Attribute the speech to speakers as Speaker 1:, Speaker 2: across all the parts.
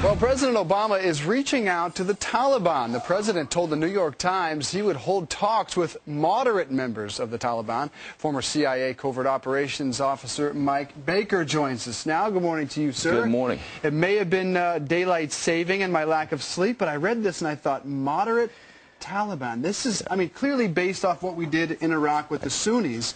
Speaker 1: Well, President Obama is reaching out to the Taliban. The president told the New York Times he would hold talks with moderate members of the Taliban. Former CIA covert operations officer Mike Baker joins us now. Good morning to you, sir.
Speaker 2: Good morning. It
Speaker 1: may have been daylight saving and my lack of sleep, but I read this and I thought, moderate Taliban. This is, I mean, clearly based off what we did in Iraq with the Sunnis.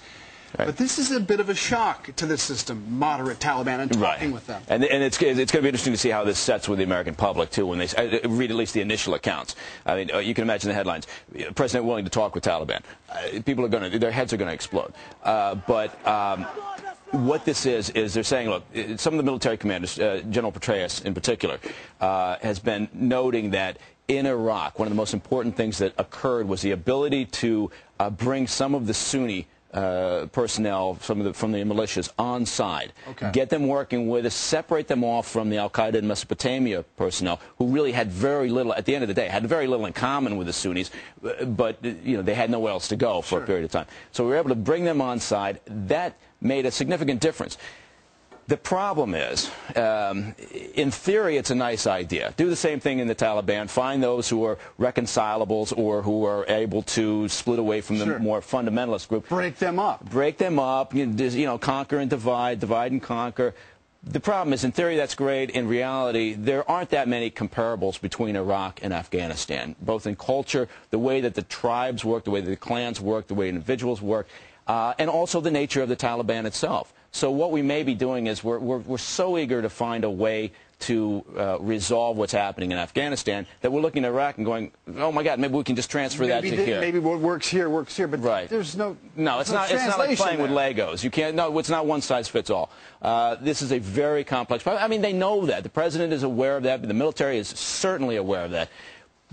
Speaker 1: Right. But this is a bit of a shock to the system, moderate Taliban, and talking with them.
Speaker 2: And it's going to be interesting to see how this sets with the American public, too, when they read at least the initial accounts. I mean, you can imagine the headlines. President willing to talk with Taliban. People are going to, their heads are going to explode. What this is they're saying, look, some of the military commanders, General Petraeus in particular, has been noting that in Iraq, one of the most important things that occurred was the ability to bring some of the Sunni personnel from the militias on side, get them working with us, separate them off from the Al-Qaeda and Mesopotamia personnel, who really had very little, at the end of the day, had very little in common with the Sunnis, but you know, they had nowhere else to go for a period of time. So we were able to bring them on side. That made a significant difference. The problem is, in theory, it's a nice idea. Do the same thing in the Taliban. Find those who are reconcilables or who are able to split away from the more fundamentalist group.
Speaker 1: Break them up.
Speaker 2: Break them up. You know, conquer and divide, divide and conquer. The problem is, in theory, that's great. In reality, there aren't that many comparables between Iraq and Afghanistan, both in culture, the way that the tribes work, the way that the clans work, the way individuals work, and also the nature of the Taliban itself. So what we may be doing is we're so eager to find a way to resolve what's happening in Afghanistan that we're looking at Iraq and going, oh my God, maybe we can just transfer that to here.
Speaker 1: Maybe what works here, but there's no.
Speaker 2: No, it's not like playing with Legos. You can't. No, it's not one size fits all. This is a very complex problem. I mean, they know that. The president is aware of that. The military is certainly aware of that.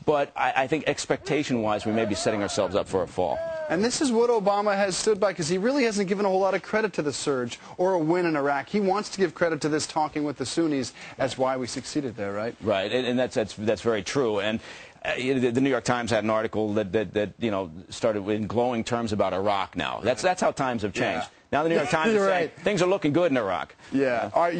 Speaker 2: But I think expectation-wise, we may be setting ourselves up for a fall.
Speaker 1: And this is what Obama has stood by, because he really hasn't given a whole lot of credit to the surge or a win in Iraq. He wants to give credit to this talking with the Sunnis as why we succeeded there, right?
Speaker 2: Right, and that's very true. And the New York Times had an article that you know, started in glowing terms about Iraq now. That's how times have changed. Now the New York Times is saying things are looking good in Iraq.
Speaker 1: Yeah. All right,